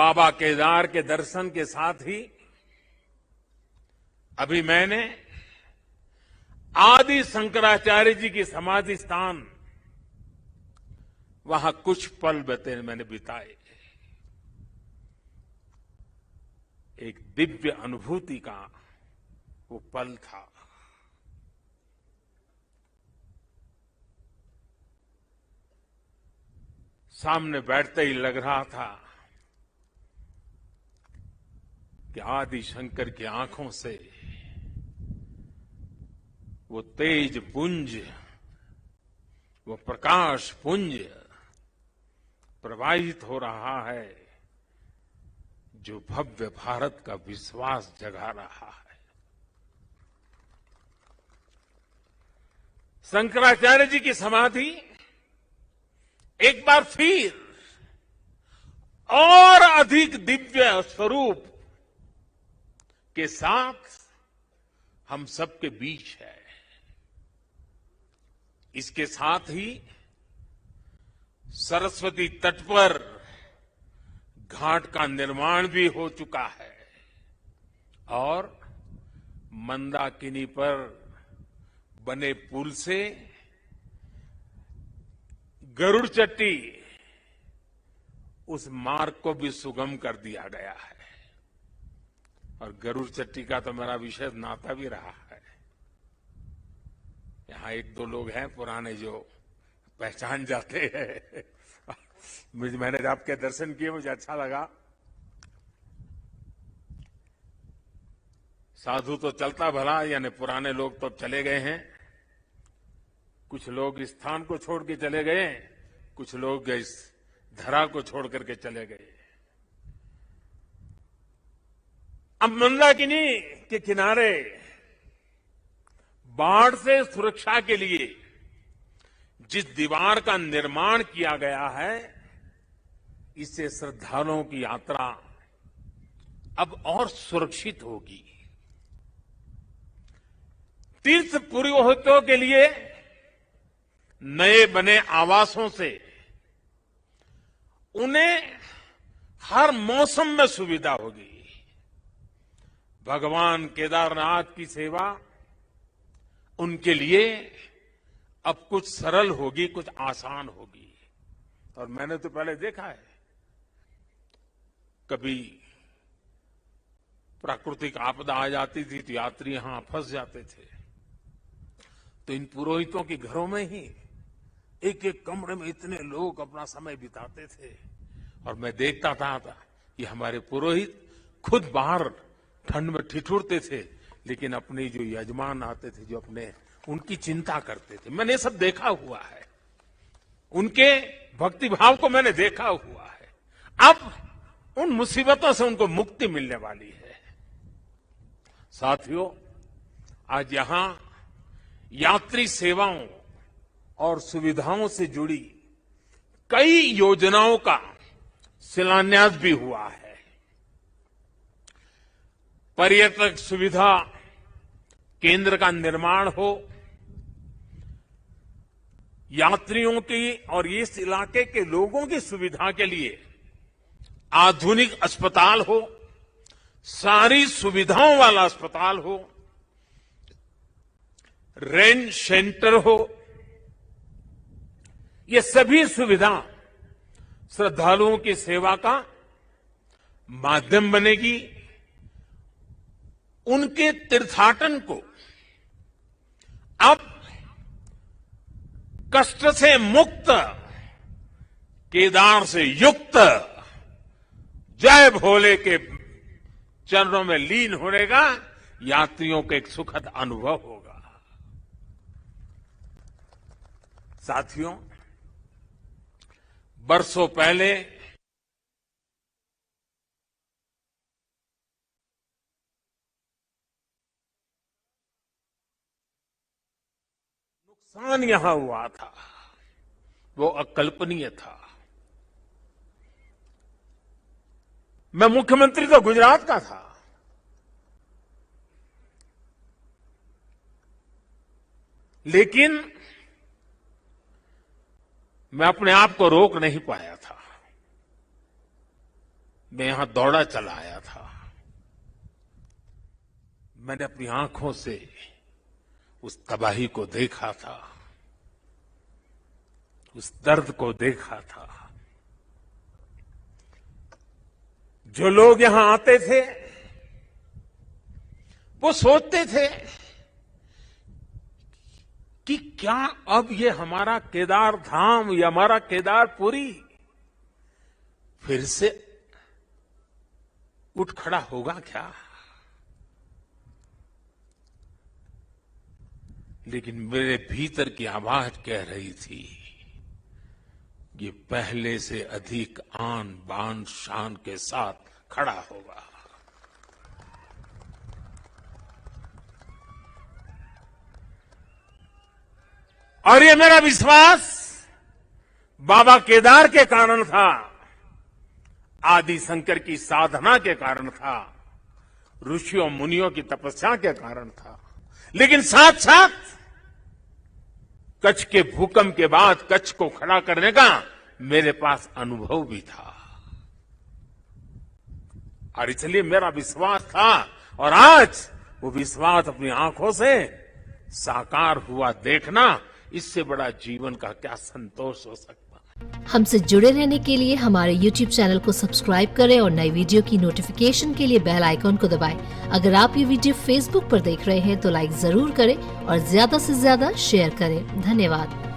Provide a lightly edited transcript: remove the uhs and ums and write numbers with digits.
बाबा केदार के दर्शन के साथ ही अभी मैंने आदि शंकराचार्य जी की समाधि स्थान वहां कुछ पल मैंने बिताए। एक दिव्य अनुभूति का वो पल था। सामने बैठते ही लग रहा था कि आदि शंकर की आंखों से वो तेज पुंज, वो प्रकाश पुंज प्रवाहित हो रहा है जो भव्य भारत का विश्वास जगा रहा है। शंकराचार्य जी की समाधि एक बार फिर और अधिक दिव्य स्वरूप के साथ हम सबके बीच है। इसके साथ ही सरस्वती तट पर घाट का निर्माण भी हो चुका है और मंदाकिनी पर बने पुल से गरुड़ चट्टी उस मार्ग को भी सुगम कर दिया गया है। और गरुड़ चट्टी का तो मेरा विशेष नाता भी रहा है। यहां एक दो लोग हैं पुराने जो पहचान जाते हैं। मैंने आपके दर्शन किए, मुझे अच्छा लगा। साधु तो चलता भला, यानी पुराने लोग तो चले गए हैं। कुछ लोग इस स्थान को छोड़ के चले गए, कुछ लोग इस धरा को छोड़ करके चले गए। अब मंदाकिनी के किनारे बाढ़ से सुरक्षा के लिए जिस दीवार का निर्माण किया गया है, इससे श्रद्धालुओं की यात्रा अब और सुरक्षित होगी। तीर्थ पुरोहितों के लिए नए बने आवासों से उन्हें हर मौसम में सुविधा होगी। भगवान केदारनाथ की सेवा उनके लिए अब कुछ सरल होगी, कुछ आसान होगी। और मैंने तो पहले देखा है, कभी प्राकृतिक आपदा आ जाती थी तो यात्री यहां फंस जाते थे, तो इन पुरोहितों के घरों में ही एक एक कमरे में इतने लोग अपना समय बिताते थे। और मैं देखता था कि हमारे पुरोहित खुद बाहर ठंड में ठिठुरते थे, लेकिन अपने जो यजमान आते थे, जो अपने उनकी चिंता करते थे। मैंने सब देखा हुआ है, उनके भक्ति भाव को मैंने देखा हुआ है। अब उन मुसीबतों से उनको मुक्ति मिलने वाली है। साथियों, आज यहां यात्री सेवाओं और सुविधाओं से जुड़ी कई योजनाओं का शिलान्यास भी हुआ है। पर्यटक सुविधा केंद्र का निर्माण हो, यात्रियों की और इस इलाके के लोगों की सुविधा के लिए आधुनिक अस्पताल हो, सारी सुविधाओं वाला अस्पताल हो, रेंट सेंटर हो, ये सभी सुविधा श्रद्धालुओं की सेवा का माध्यम बनेगी। उनके तीर्थाटन को अब कष्ट से मुक्त, केदार से युक्त जय भोले के चरणों में लीन होने का यात्रियों को एक सुखद अनुभव होगा। साथियों, बरसों पहले नुकसान यहां हुआ था, वो अकल्पनीय था। मैं मुख्यमंत्री तो गुजरात का था, लेकिन मैं अपने आप को रोक नहीं पाया था। मैं यहां दौड़ा चला आया था। मैंने अपनी आंखों से उस तबाही को देखा था, उस दर्द को देखा था। जो लोग यहां आते थे वो सोचते थे कि क्या अब ये हमारा केदार धाम, ये हमारा केदारपुरी फिर से उठ खड़ा होगा क्या? लेकिन मेरे भीतर की आवाज कह रही थी, ये पहले से अधिक आन बान शान के साथ खड़ा होगा। और ये मेरा विश्वास बाबा केदार के कारण था, आदि शंकर की साधना के कारण था, ऋषियों मुनियों की तपस्या के कारण था। लेकिन साथ साथ कच्छ के भूकंप के बाद कच्छ को खड़ा करने का मेरे पास अनुभव भी था, और इसलिए मेरा विश्वास था। और आज वो विश्वास अपनी आंखों से साकार हुआ देखना, इससे बड़ा जीवन का क्या संतोष हो सकता है। हमसे जुड़े रहने के लिए हमारे YouTube चैनल को सब्सक्राइब करें और नई वीडियो की नोटिफिकेशन के लिए बेल आइकॉन को दबाएं। अगर आप ये वीडियो Facebook पर देख रहे हैं तो लाइक जरूर करें और ज्यादा से ज्यादा शेयर करें। धन्यवाद।